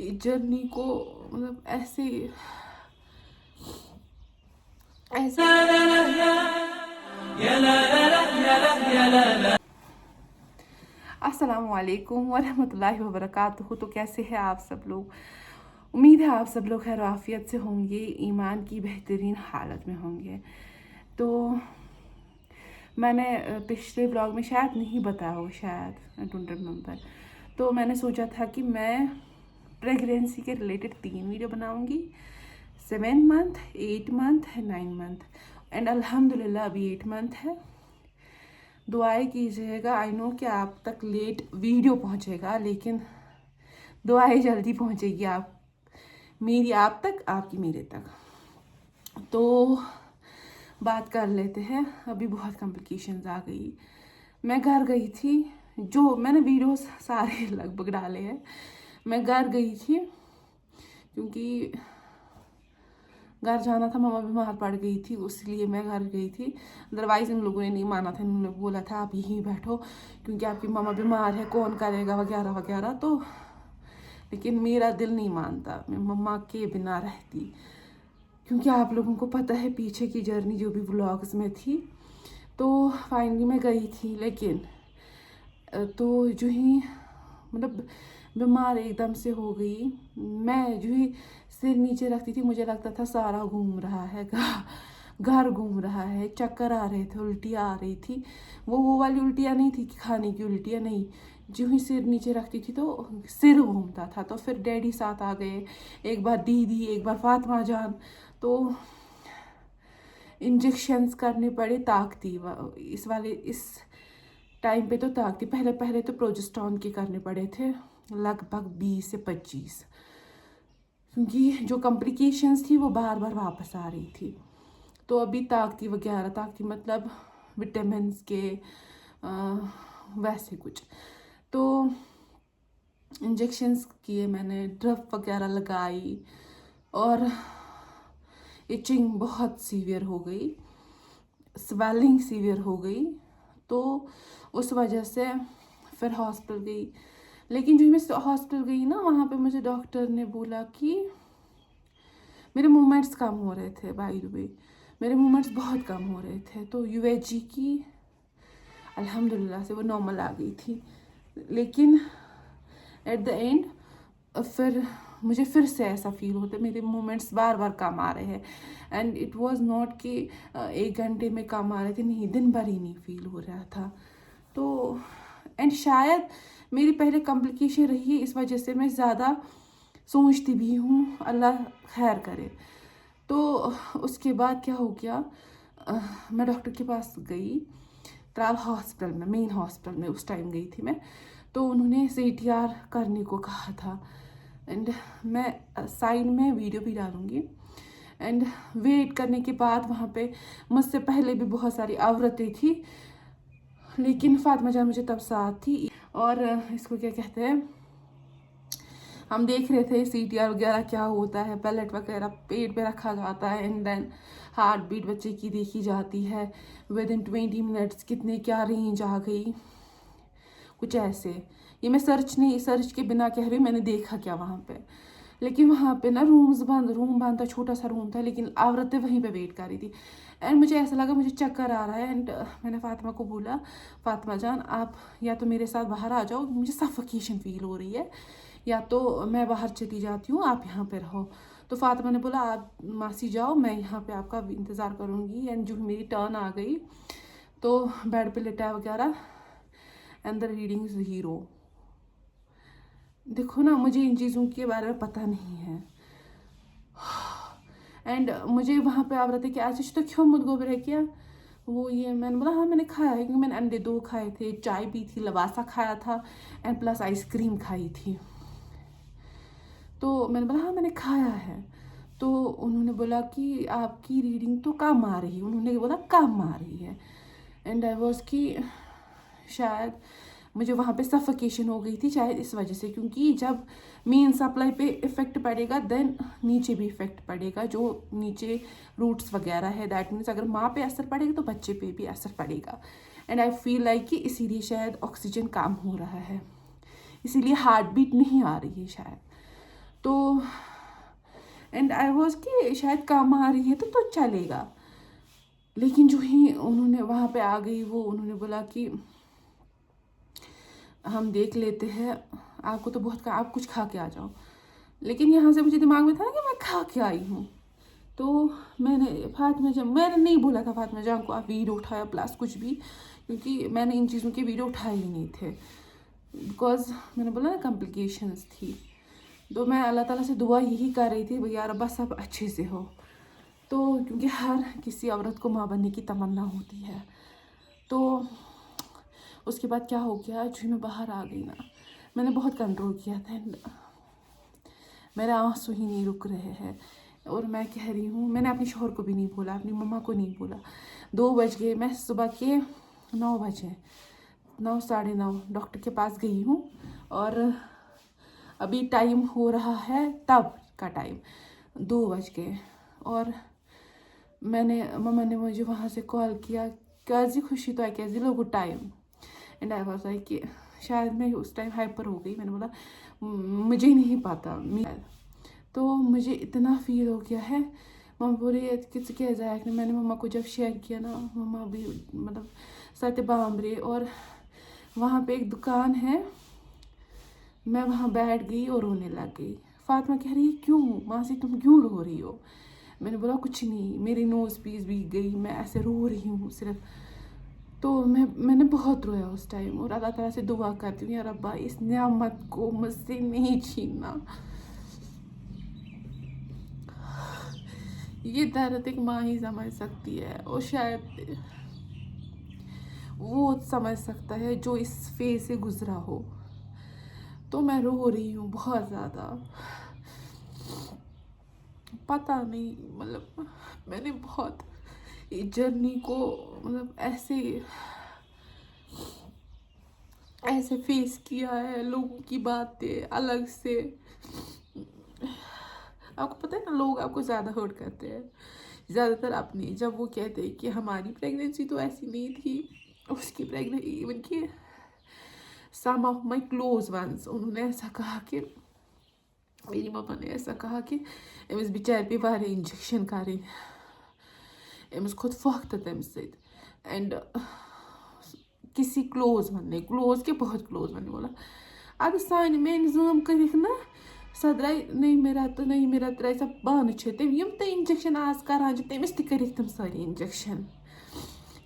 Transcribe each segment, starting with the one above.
Journey को मतलब ऐसे अस्सलाम वालेकुम वरहमतुल्लाहि वबरकातुहू। तो कैसे हैं आप सब लोग? उम्मीद है आप सब लोग खैर आफियत से होंगे, ईमान की बेहतरीन हालत में होंगे। तो मैंने पिछले व्लॉग में शायद नहीं बताया हो, शायद आई डोंट रिमेंबर। तो मैंने सोचा था कि मैं प्रेगनेंसी के रिलेटेड 3 वीडियो बनाऊंगी, 7 मंथ, 8 मंथ, 9 मंथ। एंड अल्हम्दुलिल्लाह अभी 8 मंथ है। दुआएं कीजिएगा। आई नो कि आप तक लेट वीडियो पहुंचेगा, लेकिन दुआएं जल्दी पहुंचेगी मेरी आप तक, आपकी मेरे तक। तो बात कर लेते हैं। अभी बहुत कॉम्प्लिकेशंस आ गई। मैं घर गई थी, जो मैंने वीडियोस सारे लगभग डाले हैं। मैं घर गई थी क्योंकि घर जाना था, मम्मा बीमार पड़ गई थी, इसलिए मैं घर गई थी। अदरवाइज़ इन लोगों ने नहीं माना था, इन्होंने बोला था आप यहीं बैठो क्योंकि आपकी मम्मा बीमार है, कौन करेगा वगैरह वगैरह। तो लेकिन मेरा दिल नहीं मानता, मैं मम्मा के बिना रहती, क्योंकि आप लोगों को पता है पीछे की जर्नी जो भी व्लॉग्स में थी। तो फाइनली मैं गई थी, लेकिन तो जो ही मतलब बीमार एकदम से हो गई। मैं जो ही सिर नीचे रखती थी, मुझे लगता था सारा घूम रहा है, घर घूम रहा है, चक्कर आ रहे थे, उल्टियाँ आ रही थी। वो वाली उल्टियाँ नहीं थी कि खाने की उल्टियाँ, नहीं। जो ही सिर नीचे रखती थी तो सिर घूमता था। तो फिर डैडी साथ आ गए, एक बार दीदी, एक बार फातिमा जान। तो इंजेक्शंस करने पड़े, ताकती इस टाइम पे तो ताकती। पहले पहले तो प्रोजेस्टेरॉन के करने पड़े थे, लगभग 20 से 25, क्योंकि जो कॉम्प्लिकेशंस थी वो बार बार वापस आ रही थी। तो अभी ताकती वगैरह, ताकती मतलब विटामिन्स के वैसे कुछ। तो इंजेक्शंस किए मैंने, ड्रप वगैरह लगाई, और इचिंग बहुत सीवियर हो गई, स्वेलिंग सीवियर हो गई। तो उस वजह से फिर हॉस्पिटल गई। लेकिन जो मैं हॉस्पिटल गई ना, वहाँ पे मुझे डॉक्टर ने बोला कि मेरे मूवमेंट्स कम हो रहे थे। बाय द वे मेरे मूवमेंट्स बहुत कम हो रहे थे। तो यूएचजी की अल्हम्दुलिल्लाह से वो नॉर्मल आ गई थी। लेकिन एट द एंड फिर मुझे फिर से ऐसा फील होता है, मेरे मूवमेंट्स बार बार कम आ रहे हैं। एंड इट वाज नॉट कि 1 घंटे में कम आ रहे थे, नहीं, दिन भर ही नहीं फील हो रहा था। तो एंड शायद मेरी पहले कॉम्प्लिकेशन रही है, इस वजह से मैं ज़्यादा सोचती भी हूँ, अल्लाह खैर करे। तो उसके बाद क्या हो गया, मैं डॉक्टर के पास गई, ट्रायल हॉस्पिटल में, मेन हॉस्पिटल में उस टाइम गई थी मैं। तो उन्होंने CTR करने को कहा था। एंड मैं साइड में वीडियो भी डालूँगी। एंड वेट करने के बाद वहाँ पे मुझसे पहले भी बहुत सारी औरतें थी, लेकिन फातिमा जान मुझे तब साथ थी। और इसको क्या कहते हैं, हम देख रहे थे CTR वगैरह क्या होता है, पैलेट वगैरह पेट पे रखा जाता है, एंड देन हार्ट बीट बच्चे की देखी जाती है, विद इन 20 मिनट्स कितने क्या रेंज आ गई, कुछ ऐसे। ये मैं सर्च के बिना कह रही हूँ, मैंने देखा क्या वहाँ पे। लेकिन वहाँ पे ना रूम बंद था, छोटा सा रूम था, लेकिन औरतें वहीं पे वेट कर रही थी। एंड मुझे ऐसा लगा मुझे चक्कर आ रहा है। एंड मैंने फातिमा को बोला, फातिमा जान आप या तो मेरे साथ बाहर आ जाओ, मुझे सफोकेशन फील हो रही है, या तो मैं बाहर चली जाती हूँ, आप यहाँ पे रहो। तो फातिमा ने बोला आप मासी जाओ, मैं यहाँ पे आपका इंतज़ार करूँगी। एंड जो मेरी टर्न आ गई तो बेड पे लेटा वगैरह, एंड द रीडिंग इज़ 0। देखो ना, मुझे इन चीज़ों के बारे में पता नहीं है। एंड मुझे वहाँ पे आप थे कि आज तो क्यों मुझ गोबर है क्या वो, ये मैंने बोला हाँ मैंने खाया है, क्योंकि मैंने अंडे 2 खाए थे, चाय पी थी, लवासा खाया था, एंड प्लस आइसक्रीम खाई थी। तो मैंने बोला हाँ मैंने खाया है। तो उन्होंने बोला कि आपकी रीडिंग तो कम आ रही है, उन्होंने बोला कम आ रही है। एंड आई वॉज कि शायद मुझे वहाँ पे सफोकेशन हो गई थी, शायद इस वजह से, क्योंकि जब मेन सप्लाई पे इफ़ेक्ट पड़ेगा देन नीचे भी इफ़ेक्ट पड़ेगा, जो नीचे रूट्स वगैरह है। दैट मीन्स अगर माँ पे असर पड़ेगा तो बच्चे पे भी असर पड़ेगा। एंड आई फील लाइक कि इसीलिए शायद ऑक्सीजन कम हो रहा है, इसीलिए हार्ट बीट नहीं आ रही है शायद। تو اینڈ آئی واز کہ شاید کام آ رہی ہے تو چلے گا. لیکن جو ہی انہوں نے وہاں پہ آ گئی وہ انہوں نے بولا کہ ہم دیکھ لیتے ہیں, آپ کو تو بہت آپ کچھ کھا کے آ جاؤ. لیکن یہاں سے مجھے دماغ میں تھا کہ میں کھا کے آئی ہوں. تو میں نے فاطمہ جان, میں نے نہیں بولا تھا فاطمہ جان کو آپ ویڈیو اٹھایا پلس کچھ بھی, کیونکہ میں نے ان چیزوں کے ویڈیو اٹھائے ہی نہیں تھے, بیکاز میں نے بولا نا کمپلیکیشنز تھی. تو میں اللہ تعالیٰ سے دعا یہی کر رہی تھی یا ربا سب اچھے سے ہو. تو کیونکہ ہر کسی عورت کو ماں بننے کی تمنا ہوتی ہے. تو اس کے بعد کیا ہو گیا, جو میں باہر آ گئی نا, میں نے بہت کنٹرول کیا تھا. میرے آنسو ہی نہیں رک رہے ہیں, اور میں کہہ رہی ہوں, میں نے اپنے شوہر کو بھی نہیں بولا, اپنی مما کو نہیں بولا. 2 بج گئے, میں صبح کے 9 بجے 9 ساڑھے 9 ڈاکٹر کے پاس گئی ہوں, اور ابھی ٹائم ہو رہا ہے تب کا ٹائم 2 بج گئے. اور میں نے مما نے مجھے وہاں سے کال کیا, کیازی خوشی تو ہے کیازی لوگو time. And I was like کہ شاید میں اس ٹائم ہائپر ہو گئی. میں نے بولا مجھے نہیں پتا. تو مجھے اتنا فیل ہو گیا ہے. مما بول رہی ہے کس کیا ذائق نے. میں نے مما کو جب شیئر کیا نا, مما بھی مطلب ساتھ بامبرے. اور وہاں پہ ایک دکان ہے, میں وہاں بیٹھ گئی اور رونے لگ گئی. فاطمہ کہہ رہی ہے کیوں ماسی تم کیوں رو رہی ہو. میں نے بولا کچھ نہیں, میری نوز پیس بھی گئی, میں ایسے رو رہی ہوں صرف. تو میں نے بہت رویا اس ٹائم, اور اللہ تعالیٰ سے دعا کرتی ہوں یا ربا اس نعمت کو مجھ سے نہیں چھیننا. یہ درد ایک ماں ہی سمجھ سکتی ہے, اور شاید وہ سمجھ سکتا ہے جو اس فیز سے گزرا ہو. تو میں رو رہی ہوں بہت زیادہ. پتہ نہیں مطلب میں نے بہت اس جرنی کو مطلب ایسے فیس کیا ہے, لوگوں کی باتیں الگ سے. آپ کو پتہ ہے نا, لوگ آپ کو زیادہ ہرٹ کرتے ہیں زیادہ تر اپنی, جب وہ کہتے ہیں کہ ہماری پریگننسی تو ایسی نہیں تھی, اس کی پریگننسی ایون کہ سم آف مائی کلوز ونس انہوں نے ایسا کہا کہ میری مما نے ایسا کہا کہ امس بچار پہ واریاہ انجیکشن کریں, امس کھوت فخ تمہ سۭتۍ. اینڈ کسی کلوز وننے, کلوز کے بہت کلوز وننے بولا اگر سانہِ میانہِ زٲم کٔرِکھ نا سۄ درٛاے نٔیمہِ رٮ۪تہٕ درٛاے سۄ بانہٕ چھِ تٔمۍ یِم تہِ انجیکشن آز کران چھِ تٔمِس تہِ کٔرِکھ تِم سٲری انجیکشن.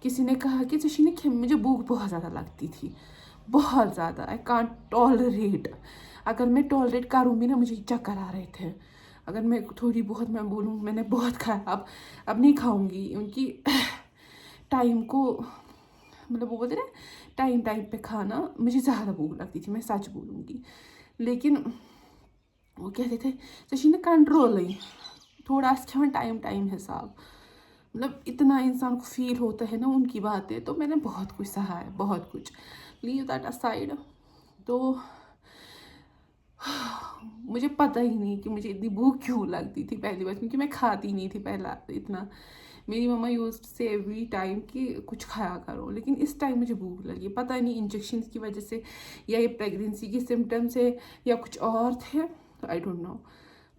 کسی نے کہا کہ ژےٚ چھُے نہٕ کھٮ۪ن, مجھے بھوک بہت زیادہ لگتی تھی, بہت زیادہ. آئی کانٹ ٹالریٹ, اگر میں ٹالریٹ کروں بھی نا مجھے چکر آ رہے تھے. اگر میں تھوڑی بہت میں بولوں میں نے بہت کھایا, اب نہیں کھاؤں گی, کیونکہ ٹائم کو مطلب وہ بولتے نا ٹائم پہ کھانا, مجھے زیادہ بھوک لگتی تھی, میں سچ بولوں گی. لیکن وہ کہتے تھے ژےٚ چھی نہٕ کنٹرولٕے, تھوڑا آس کھٮ۪وان ٹائم حساب. مطلب اتنا انسان کو فیل ہوتا ہے نا ان کی باتیں. تو میں نے بہت کچھ سہا ہے, بہت کچھ. Leave that aside. تو مجھے پتہ ہی نہیں کہ مجھے اتنی بھوک کیوں لگتی تھی پہلی بار, کیونکہ میں کھاتی نہیں تھی پہلا اتنا. میری مما یوز ٹو سے ایوری ٹائم کہ کچھ کھایا کرو, لیکن اس ٹائم مجھے بھوک لگی. پتہ نہیں انجیکشن کی وجہ سے یا یہ پریگننسی کی سمٹمس ہے یا کچھ اور تھے, آئی ڈونٹ نو.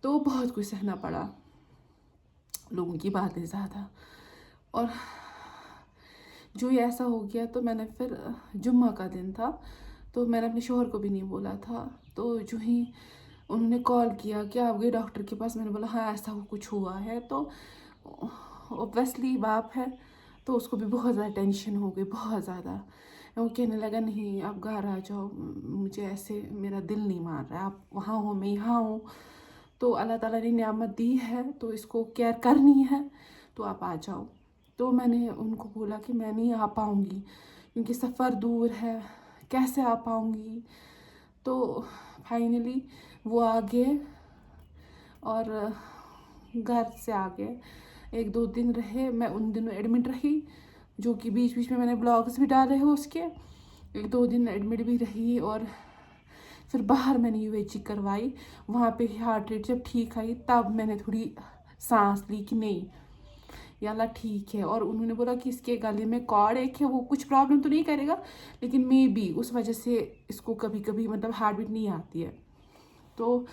تو بہت کچھ سہنا پڑا, لوگوں کی باتیں زیادہ. اور جو یہ ایسا ہو گیا تو میں نے پھر جمعہ کا دن تھا, تو میں نے اپنے شوہر کو بھی نہیں بولا تھا. تو جو ہی انہوں نے کال کیا کہ آپ گئے ڈاکٹر کے پاس, میں نے بولا ہاں ایسا کچھ ہوا ہے. تو اوبویسلی باپ ہے تو اس کو بھی بہت زیادہ ٹینشن ہو گئی, بہت زیادہ. وہ کہنے لگا نہیں آپ گھر آ جاؤ, مجھے ایسے میرا دل نہیں مان رہا ہے, آپ وہاں ہو میں یہاں ہوں. تو اللہ تعالیٰ نے نعمت دی ہے تو اس کو کیئر کرنی ہے, تو آپ آ جاؤ. تو میں نے ان کو بولا کہ میں نہیں آ پاؤں گی کیونکہ سفر دور ہے, کیسے آ پاؤں گی. تو فائنلی وہ آ گئے اور گھر سے آ گئے. 1-2 دن رہے, میں ان دنوں ایڈمٹ رہی, جو کہ بیچ میں نے بلاگز بھی ڈالے ہیں اس کے. 1-2 دن ایڈمٹ بھی رہی, اور پھر باہر میں نے UHG کروائی. وہاں پہ ہارٹ ریٹ جب ٹھیک آئی تب میں نے تھوڑی سانس لی کہ نہیں یا اللہ ٹھیک ہے. اور انہوں نے بولا کہ اس کے گلے میں کارڈ ایک ہے, وہ کچھ پرابلم تو نہیں کرے گا, لیکن مے بی اس وجہ سے اس کو کبھی کبھی مطلب ہارٹ بیٹ نہیں آتی ہے. تو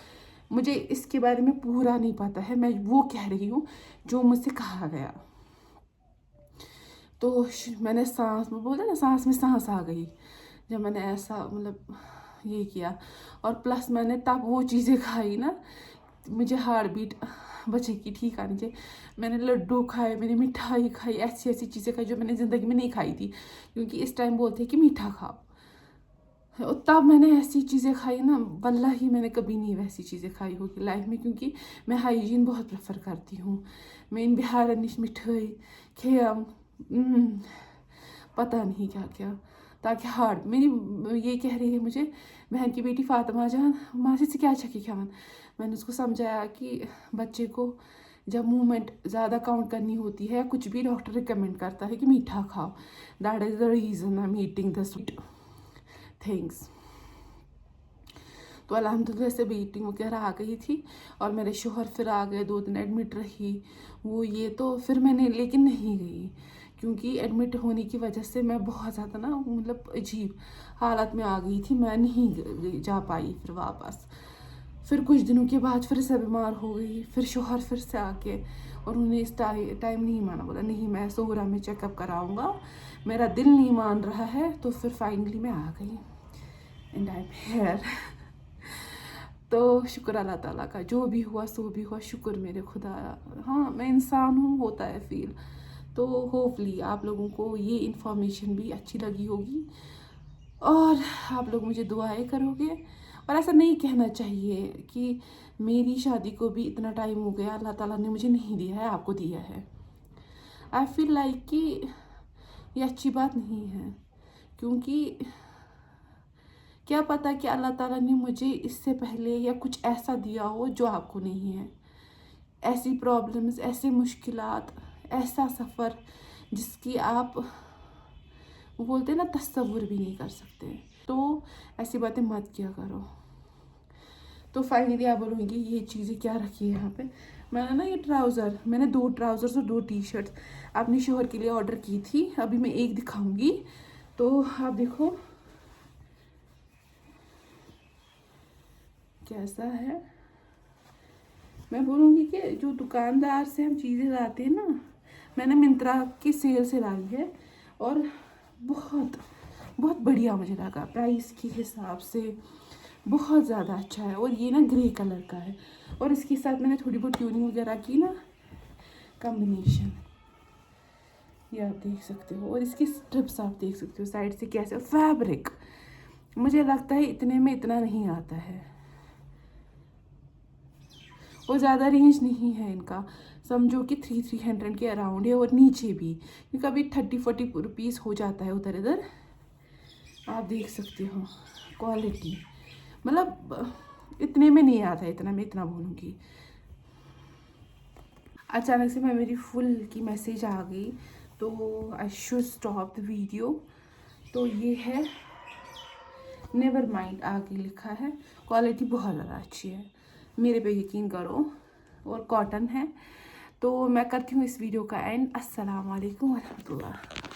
मुझे इसके बारे में पूरा नहीं पता है, मैं वो कह रही हूँ जो मुझसे कहा गया। तो मैंने सांस में, बोलते ना सांस में सांस आ गई जब मैंने ऐसा मतलब ये किया। और प्लस मैंने तब वो चीज़ें खाई ना, मुझे हार्ट बीट बच्चे की ठीक आनी चाहिए। मैंने लड्डू खाए, मैंने मिठाई खाई, ऐसी ऐसी चीज़ें खाई जो मैंने ज़िंदगी में नहीं खाई थी, क्योंकि इस टाइम बोलते हैं कि मीठा खाओ। और तब मैंने ऐसी चीज़ें खाई ना, वल्लाही मैंने कभी नहीं वैसी चीज़ें खाई होगी लाइफ में, क्योंकि मैं हाइजीन बहुत प्रेफर करती हूँ। मैं इन बिहार मिठाई खेम पता नहीं क्या क्या, ताकि हार्ट मेरी ये कह रही है मुझे बहन की बेटी फातिमा जान मासी से क्या चकी खान। मैंने उसको समझाया कि बच्चे को जब मूवमेंट ज़्यादा काउंट करनी होती है, कुछ भी डॉक्टर रिकमेंड करता है कि मीठा खाओ, that is the reason I am eating the sweet things. तो अल्हम्दुलिल्लाह से मीटिंग वगैरह आ गई थी, और मेरे शोहर फिर आ गए, 2 दिन एडमिट रही वो ये। तो फिर मैंने लेकिन नहीं गई, क्योंकि एडमिट होने की वजह से मैं बहुत ज़्यादा ना मतलब अजीब हालत में आ गई थी, मैं नहीं जा पाई फिर वापस। फिर कुछ दिनों के बाद फिर से बीमार हो गई, फिर शोहर फिर से आके, और उन्हें इस टाइम नहीं माना, बोला नहीं मैं सोहरा में चेकअप कराऊंगा, मेरा दिल नहीं मान रहा है। तो फिर फाइनली मैं आ गई एंड आई एम हेयर। तो शुक्र अल्लाह ताला का, जो भी हुआ सो भी हुआ, शुक्र मेरे खुदा। हाँ मैं इंसान हूँ, होता है फील। तो होपफुली आप लोगों को ये इन्फॉर्मेशन भी अच्छी लगी होगी, और आप लोग मुझे दुआएं करोगे। और ऐसा नहीं कहना चाहिए कि मेरी शादी को भी इतना टाइम हो गया, अल्लाह ताला ने मुझे नहीं दिया है, आपको दिया है। आई फील लाइक कि ये अच्छी बात नहीं है, क्योंकि क्या पता कि अल्लाह ताला ने मुझे इससे पहले या कुछ ऐसा दिया हो जो आपको नहीं है। ऐसी प्रॉब्लम्स, ऐसे मुश्किलात, ऐसा सफ़र जिसकी आप बोलते हैं ना तसव्वुर भी नहीं कर सकते। तो ऐसी बातें मत किया करो। तो फाइनली आप बोलूँगी ये चीज़ें क्या रखी है यहाँ पे। मैंने ना ये ट्राउज़र, मैंने 2 ट्राउज़र्स और 2 टी-शर्ट्स अपने शोहर के लिए ऑर्डर की थी। अभी मैं एक दिखाऊंगी, तो आप देखो कैसा है। मैं बोलूँगी कि जो दुकानदार से हम चीज़ें लाते हैं ना, मैंने मिंत्रा की सेल से लाई है, और बहुत बहुत बढ़िया मुझे लगा, प्राइस के हिसाब से बहुत ज़्यादा अच्छा है। और ये ना ग्रे कलर का है, और इसके साथ मैंने थोड़ी बहुत ट्यूनिंग वगैरह की ना, कॉम्बिनेशन ये आप देख सकते हो। और इसकी स्ट्रिप्स आप देख सकते हो साइड से कैसे, फैब्रिक मुझे लगता है इतने में इतना नहीं आता है, और ज़्यादा रेंज नहीं है इनका, समझो कि 300 के अराउंड है, और नीचे भी, क्योंकि कभी 30-40 रुपीज़ हो जाता है उधर इधर। आप देख सकते हो क्वालिटी, मतलब इतने में नहीं आता है, इतना मैं इतना बोलूँगी। अचानक से मैं मेरी फुल की मैसेज आ गई, तो I should stop the video. तो ये है नेवर माइंड, आगे लिखा है, क्वालिटी बहुत ज़्यादा अच्छी है, मेरे पे यकीन करो, और कॉटन है। तो मैं करती हूँ इस वीडियो का एंड। अस्सलाम वालेकुम वरहमतुल्लाह।